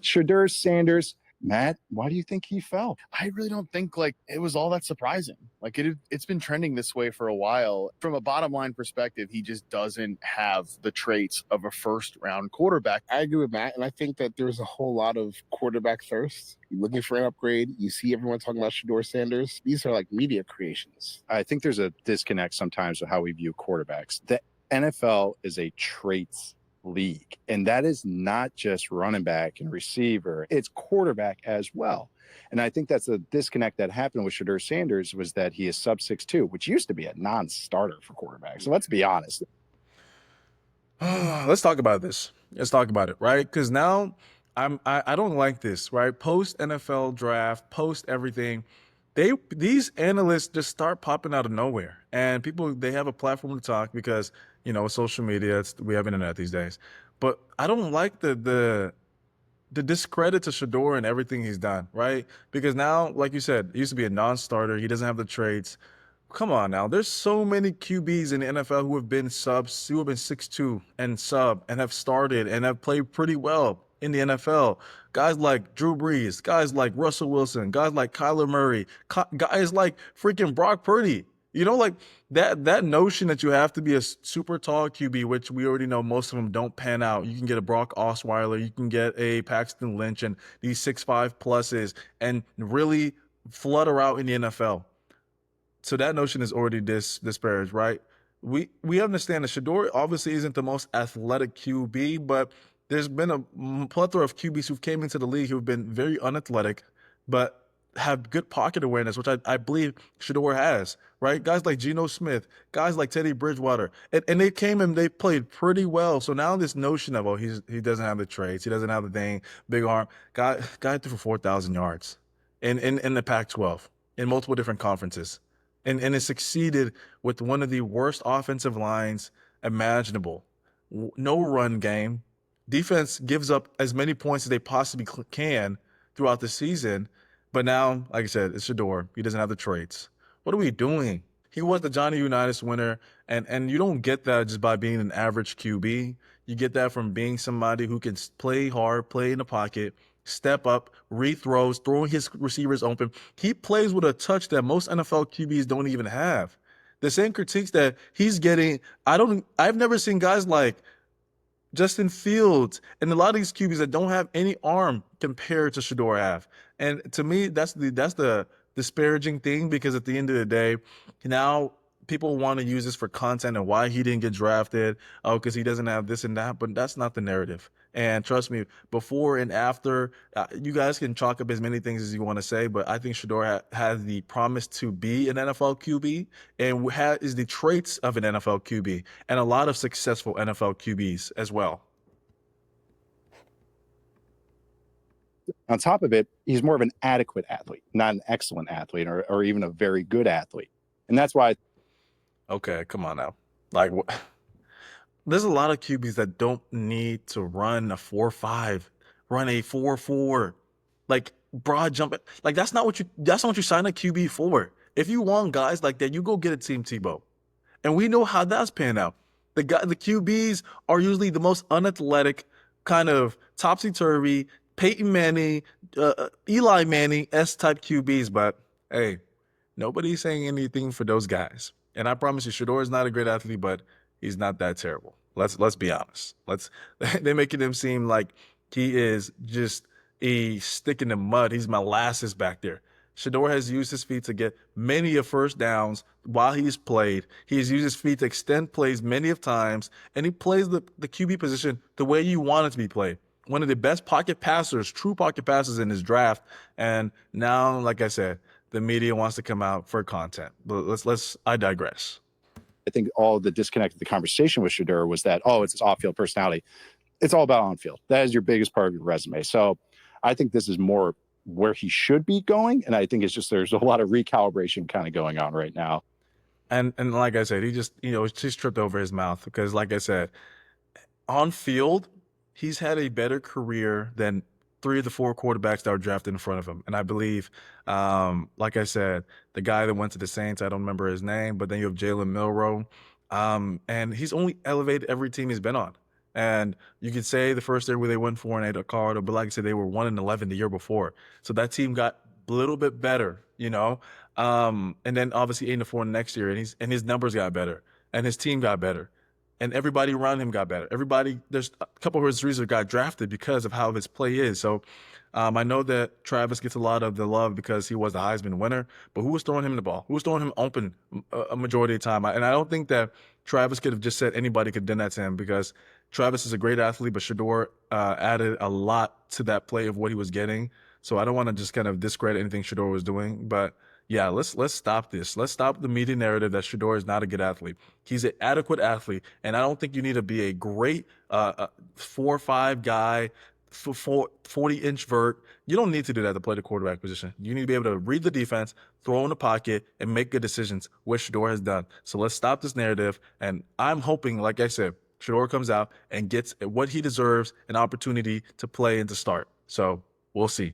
Shedeur Sanders. Matt, why do you think he fell? I really don't think it was all that surprising. It's been trending this way for a while. From a bottom line perspective, he just doesn't have the traits of a first round quarterback. I agree with Matt, and I think that there's a whole lot of quarterback thirst. You're looking for an upgrade. You see everyone talking about Shedeur Sanders. These are like media creations. I think there's a disconnect sometimes with how we view quarterbacks. The NFL is a traits league, and that is not just running back and receiver, it's quarterback as well. And I think that's a disconnect that happened with Shedeur Sanders, was that he is sub 6'2", which used to be a non-starter for quarterbacks. So let's be honest. Let's talk about this. Let's talk about it, right? Because now I don't like this, right? Post NFL draft, post everything, these analysts just start popping out of nowhere, and people, they have a platform to talk because social media. We have internet these days, but I don't like the discredit to Shador and everything he's done, right? Because now, like you said, he used to be a non-starter. He doesn't have the traits. Come on now. There's so many QBs in the NFL who have been subs, who have been 6'2" and sub and have started and have played pretty well in the NFL. Guys like Drew Brees, guys like Russell Wilson, guys like Kyler Murray, guys like freaking Brock Purdy. Like that notion that you have to be a super tall QB, which we already know most of them don't pan out. You can get a Brock Osweiler, you can get a Paxton Lynch and these 6'5" pluses and really flutter out in the NFL. So that notion is already disparaged, right? We understand that Shador obviously isn't the most athletic QB, but there's been a plethora of QBs who've came into the league who've been very unathletic, but have good pocket awareness, which I believe Shador has, right? Guys like Geno Smith, guys like Teddy Bridgewater, and they came and they played pretty well. So now this notion of, he doesn't have the traits, he doesn't have the thing, big arm, guy threw for 4,000 yards in the Pac-12 in multiple different conferences. And it succeeded with one of the worst offensive lines imaginable. No run game. Defense gives up as many points as they possibly can throughout the season. But now, like I said, it's Shador. He doesn't have the traits. What are we doing? He was the Johnny Unitas winner, and you don't get that just by being an average QB. You get that from being somebody who can play hard, play in the pocket, step up, rethrows, throwing his receivers open. He plays with a touch that most NFL QBs don't even have. The same critiques that he's getting, I've never seen guys like Justin Fields and a lot of these QBs that don't have any arm compared to Shador have. And to me, that's the disparaging thing, because at the end of the day, now people want to use this for content and why he didn't get drafted. Oh, because he doesn't have this and that. But that's not the narrative. And trust me, before and after, you guys can chalk up as many things as you want to say, but I think Shador has the promise to be an NFL QB and is the traits of an NFL QB and a lot of successful NFL QBs as well. On top of it, he's more of an adequate athlete, not an excellent athlete or even a very good athlete. And that's why. Okay, come on now. Like, there's a lot of QBs that don't need to run a 4.5, run a 4.4, like broad jump. Like that's not what you sign a QB for. If you want guys like that, you go get a Team Tebow. And we know how that's panned out. The QBs are usually the most unathletic, kind of topsy-turvy, Peyton Manning, Eli Manning-esque type QBs. But hey, nobody's saying anything for those guys. And I promise you, Shador is not a great athlete, but he's not that terrible. Let's be honest. They're making him seem like he is just a stick in the mud. He's molasses back there. Shador has used his feet to get many of first downs while he's played. He's used his feet to extend plays many of times, and he plays the QB position the way you want it to be played. One of the best pocket passers, true pocket passers in his draft. And now, like I said, the media wants to come out for content. But I digress. I think all the disconnect of the conversation with Shedeur was that, it's his off-field personality. It's all about on-field. That is your biggest part of your resume. So I think this is more where he should be going. And I think it's just there's a lot of recalibration kind of going on right now. And like I said, he just, just tripped over his mouth because, like I said, on field, he's had a better career than 3 of the 4 quarterbacks that were drafted in front of him. And I believe, like I said, the guy that went to the Saints, I don't remember his name, but then you have Jalen Milroe. And he's only elevated every team he's been on. And you could say the first year where they went 4-8 at Colorado, but like I said, they were 1-11 the year before. So that team got a little bit better, you know. And then obviously 8-4 next year, and his numbers got better, and his team got better, and everybody around him got better. There's a couple of his reasons got drafted because of how his play is. So I know that Travis gets a lot of the love because he was the Heisman winner, but who was throwing him the ball? Who was throwing him open a majority of the time? And I don't think that Travis could have just said anybody could have done that to him, because Travis is a great athlete, but Shedeur added a lot to that play of what he was getting. So I don't want to just kind of discredit anything Shedeur was doing, but yeah, let's stop this. Let's stop the media narrative that Shedeur is not a good athlete. He's an adequate athlete, and I don't think you need to be a great 4-5 guy, 40-inch vert. You don't need to do that to play the quarterback position. You need to be able to read the defense, throw in the pocket, and make good decisions, which Shedeur has done. So let's stop this narrative, and I'm hoping, like I said, Shedeur comes out and gets what he deserves, an opportunity to play and to start. So we'll see.